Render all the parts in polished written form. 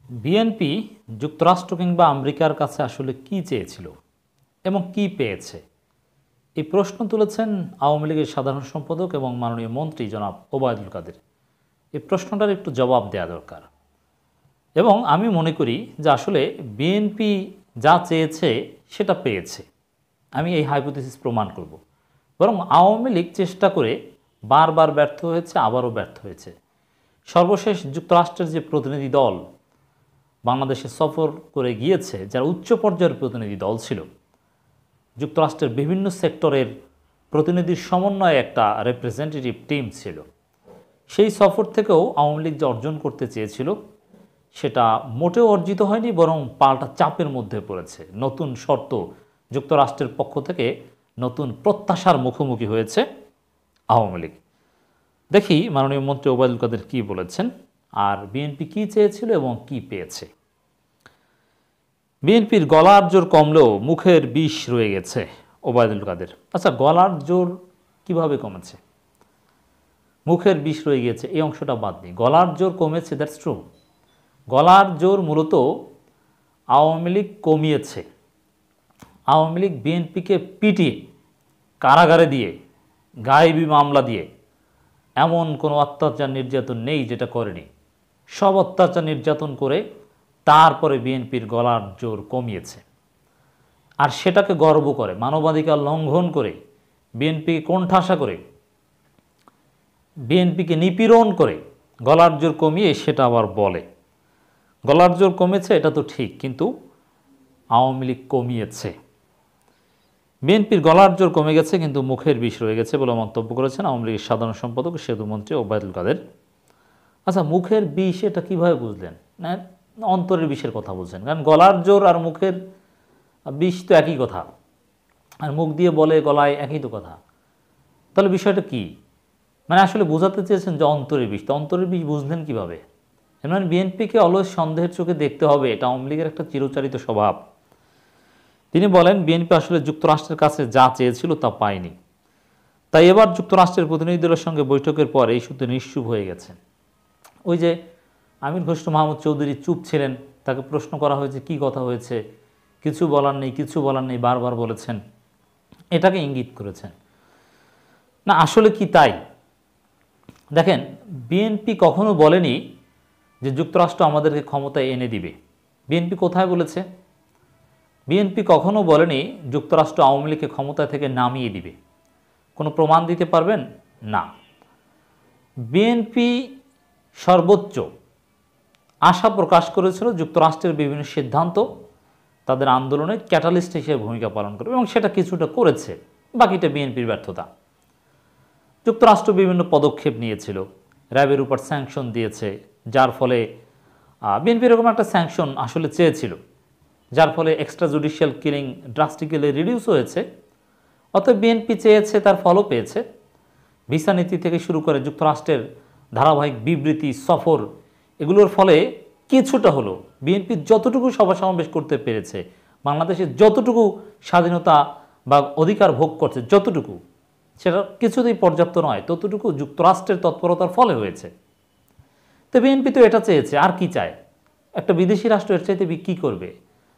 BNP যুক্তরাষ্ট্র কিংবা আমেরিকার কাছে আসলে কি চেয়েছিল এবং কি পেয়েছে, এই প্রশ্ন তুলেছেন আওয়ামী লীগের সাধারণ সম্পাদক এবং মাননীয় মন্ত্রী জনাব ওবায়দুল কাদের। এই প্রশ্নটার একটু জবাব দেওয়া দরকার এবং আমি মনে করি যে আসলে বিএনপি যা চেয়েছে সেটা পেয়েছে। আমি এই হাইপোথিসিস প্রমাণ করব। বরং আওয়ামী লীগ চেষ্টা করে বারবার ব্যর্থ হয়েছে, আবারও ব্যর্থ হয়েছে। সর্বশেষ যুক্তরাষ্ট্রের যে প্রতিনিধি দল বাংলাদেশে সফর করে গিয়েছে, যারা উচ্চ পর্যায়ের প্রতিনিধি দল ছিল, যুক্তরাষ্ট্রের বিভিন্ন সেক্টরের প্রতিনিধির সমন্বয়ে একটা রিপ্রেজেন্টেটিভ টিম ছিল। সেই সফর থেকেও আওয়ামী লীগ যে অর্জন করতে চেয়েছিল সেটা মোটেও অর্জিত হয়নি, বরং পাল্টা চাপের মধ্যে পড়েছে। নতুন শর্ত যুক্তরাষ্ট্রের পক্ষ থেকে নতুন প্রত্যাশার মুখোমুখি হয়েছে আওয়ামী লীগ। দেখি মাননীয় মন্ত্রী ওবায়দুল কাদের কী বলেছেন আর বিএনপি কী চেয়েছিল এবং কি পেয়েছে। বিএনপির গলার জোর কমলেও মুখের বিষ রয়ে গেছে, ওবায়দুল কাদের। আচ্ছা, গলার জোর কিভাবে কমেছে? মুখের বিষ রয়ে গিয়েছে এই অংশটা বাদ দিই। গলার জোর কমেছে, দ্যাটস ট্রু। গলার জোর মূলত আওয়ামী লীগ কমিয়েছে। আওয়ামী লীগ বিএনপিকে পিটিয়ে কারাগারে দিয়ে, গায়েবী মামলা দিয়ে, এমন কোনো অত্যাচার নির্যাতন নেই যেটা করেনি। সব অত্যাচার নির্যাতন করে তারপরে বিএনপির গলার জোর কমিয়েছে। আর সেটাকে গর্ব করে, মানবাধিকার লঙ্ঘন করে, বিএনপিকে কোণঠাসা করে, বিএনপিকে নিপীড়ন করে গলার জোর কমিয়ে সেটা আবার বলে। গলার জোর কমেছে এটা তো ঠিক, কিন্তু আওয়ামী লীগ কমিয়েছে। বিএনপির গলার জোর কমে গেছে কিন্তু মুখের বিষ রয়ে গেছে বলে মন্তব্য করেছেন আওয়ামী লীগের সাধারণ সম্পাদক সেতুমন্ত্রী ওবায়দুল কাদের। আচ্ছা, মুখের বিষ এটা কীভাবে বুঝলেন? না, অন্তরের বিষের কথা বলছেন, কারণ গলার জোর আর মুখের বিষ তো একই কথা, আর মুখ দিয়ে বলে গলায় একই তো কথা। তাহলে বিষয়টা কি? মানে আসলে বোঝাতে চেয়েছেন যে অন্তরের বিষ। তো অন্তরের বিষ বুঝলেন কীভাবে? মানে বিএনপিকে অলওয়েজ সন্দেহের চোখে দেখতে হবে, এটা আওয়ামী লীগের একটা চিরচারিত স্বভাব। তিনি বলেন বিএনপি আসলে যুক্তরাষ্ট্রের কাছে যা চেয়েছিল তা পায়নি, তাই এবার যুক্তরাষ্ট্রের প্রতিনিধিদের সঙ্গে বৈঠকের পর এই সূত্রে নিশ্চুপ হয়ে গেছেন। ওই যে আমির খসরু মাহমুদ চৌধুরী চুপ ছিলেন, তাকে প্রশ্ন করা হয়েছে কি কথা হয়েছে, কিছু বলার নেই, কিছু বলার নেই বারবার বলেছেন, এটাকে ইঙ্গিত করেছেন। না, আসলে কি তাই? দেখেন, বিএনপি কখনো বলেনি যে যুক্তরাষ্ট্র আমাদেরকে ক্ষমতায় এনে দিবে। বিএনপি কোথায় বলেছে? বিএনপি কখনো বলেনি যুক্তরাষ্ট্র আওয়ামী লীগকে ক্ষমতা থেকে নামিয়ে দিবে। কোনো প্রমাণ দিতে পারবেন? না। বিএনপি সর্বোচ্চ আশা প্রকাশ করেছিল যুক্তরাষ্ট্রের বিভিন্ন সিদ্ধান্ত তাদের আন্দোলনের ক্যাটালিস্ট হিসেবে ভূমিকা পালন করবে এবং সেটা কিছুটা করেছে, বাকিটা বিএনপির ব্যর্থতা। যুক্তরাষ্ট্র বিভিন্ন পদক্ষেপ নিয়েছিল, র্যাবের উপর স্যাংশন দিয়েছে, যার ফলে বিএনপি এরকম একটা স্যাংশন আসলে চেয়েছিল, যার ফলে extra judicial killing drastically reduce হয়েছে। অতএব বিএনপি চেয়েছে, তার ফলও পেয়েছে। ভিসা নীতি থেকে শুরু করে যুক্তরাষ্ট্রের ধারাবাহিক বিবৃতি, সফর, এগুলোর ফলে কিছুটা হলো বিএনপি যতটুকু সভা সমাবেশ করতে পেরেছে, বাংলাদেশে যতটুকু স্বাধীনতা বা অধিকার ভোগ করছে, যতটুকু, সেটা কিছুতেই পর্যাপ্ত নয়, ততটুকু যুক্তরাষ্ট্রের তৎপরতার ফলে হয়েছে। তো বিএনপি তো এটা চেয়েছে, আর কি চায়? একটা বিদেশি রাষ্ট্র এর চাইতে কী করবে?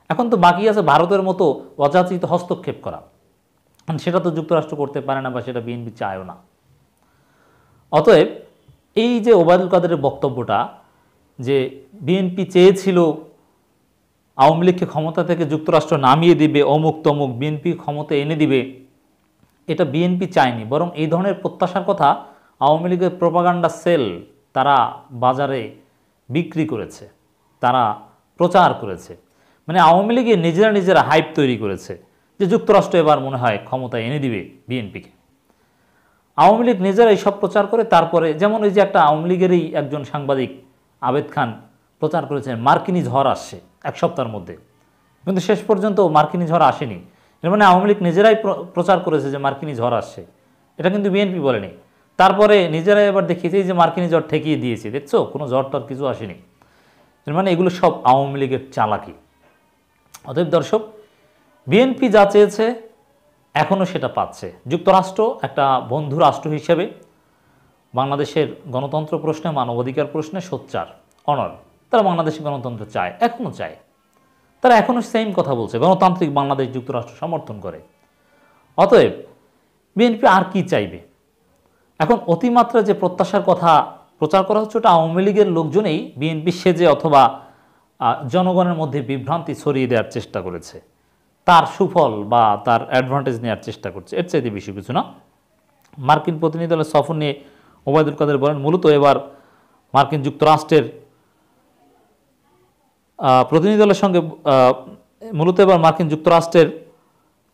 এখন তো বাকি আছে ভারতের মতো অযাচিত হস্তক্ষেপ করা, সেটা তো যুক্তরাষ্ট্র করতে পারে না বা সেটা বিএনপি চায়ও না। অতএব এই যে ওবায়দুল কাদেরের বক্তব্যটা যে বিএনপি চেয়েছিল আওয়ামী লীগকে ক্ষমতা থেকে যুক্তরাষ্ট্র নামিয়ে দিবে, অমুক তমুক, বিএনপি ক্ষমতা এনে দিবে, এটা বিএনপি চায়নি। বরং এই ধরনের প্রত্যাশার কথা আওয়ামী লীগের প্রোপাগান্ডা সেল তারা বাজারে বিক্রি করেছে, তারা প্রচার করেছে। মানে আওয়ামী লীগের নিজেরা হাইপ তৈরি করেছে যে যুক্তরাষ্ট্র এবার মনে হয় ক্ষমতা এনে দিবে বিএনপিকে। আওয়ামী লীগ নিজেরা এইসব প্রচার করে, তারপরে যেমন ওই যে একটা আওয়ামী লীগেরই একজন সাংবাদিক আবেদ খান প্রচার করেছেন মার্কিনী ঝড় আসছে এক সপ্তাহের মধ্যে, কিন্তু শেষ পর্যন্ত মার্কিনী ঝড় আসেনি। এর মানে আওয়ামী লীগ নিজেরাই প্রচার করেছে যে মার্কিনী ঝড় আসছে, এটা কিন্তু বিএনপি বলেনি। তারপরে নিজেরাই এবার দেখিয়েছে যে মার্কিনী ঝড় ঠেকিয়ে দিয়েছে, দেখছো কোনো ঝড় টর কিছু আসেনি। এর মানে এগুলো সব আওয়ামী লীগের চালাকি। অতএব দর্শক, বিএনপি যা চেয়েছে এখনও সেটা পাচ্ছে। যুক্তরাষ্ট্র একটা বন্ধু রাষ্ট্র হিসেবে বাংলাদেশের গণতন্ত্র প্রশ্নে, মানবাধিকার প্রশ্নে সোচ্চার, অনর। তারা বাংলাদেশে গণতন্ত্র চায়, এখনও চায়। তারা এখনও সেম কথা বলছে, গণতান্ত্রিক বাংলাদেশ যুক্তরাষ্ট্র সমর্থন করে। অতএব বিএনপি আর কি চাইবে? এখন অতিমাত্রা যে প্রত্যাশার কথা প্রচার করা হচ্ছে, ওটা আওয়ামী লীগের লোকজনেই বিএনপি সেজে অথবা জনগণের মধ্যে বিভ্রান্তি ছড়িয়ে দেওয়ার চেষ্টা করেছে, তার সুফল বা তার অ্যাডভান্টেজ নেওয়ার চেষ্টা করছে, এর চাইতে বেশি কিছু না। মার্কিন প্রতিনিধি দলের সফর নিয়ে ওবায়দুল কাদের বলেন, মূলত এবার মার্কিন যুক্তরাষ্ট্রের প্রতিনিধি দলের সঙ্গে মার্কিন যুক্তরাষ্ট্রের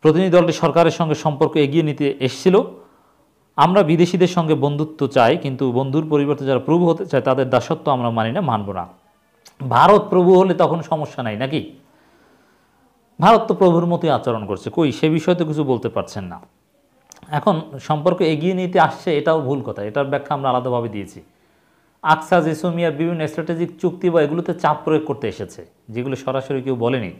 প্রতিনিধি দলটি সরকারের সঙ্গে সম্পর্ক এগিয়ে নিতে এসেছিল। আমরা বিদেশিদের সঙ্গে বন্ধুত্ব চাই, কিন্তু বন্ধুর পরিবর্তে যারা প্রভু হতে চায় তাদের দাসত্ব আমরা মানি না, মানব না। ভারত প্রভু হলে তখন সমস্যা নাই নাকি? ভারত তো প্রভুর মতোই আচরণ করছে, কই সে বিষয়ে তো কিছু বলতে পারছেন না। এখন সম্পর্ক এগিয়ে নিতে আসছে, এটাও ভুল কথা, এটার ব্যাখ্যা আমরা আলাদাভাবে দিয়েছি। আকসা জেসমিয়ার বিভিন্ন স্ট্র্যাটেজিক চুক্তি বা এগুলোতে চাপ প্রয়োগ করতে এসেছে, যেগুলো সরাসরি কেউ বলেনি।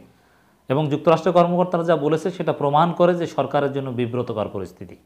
এবং যুক্তরাষ্ট্রের কর্মকর্তারা যা বলেছে সেটা প্রমাণ করে যে সরকারের জন্য বিব্রতকর পরিস্থিতি।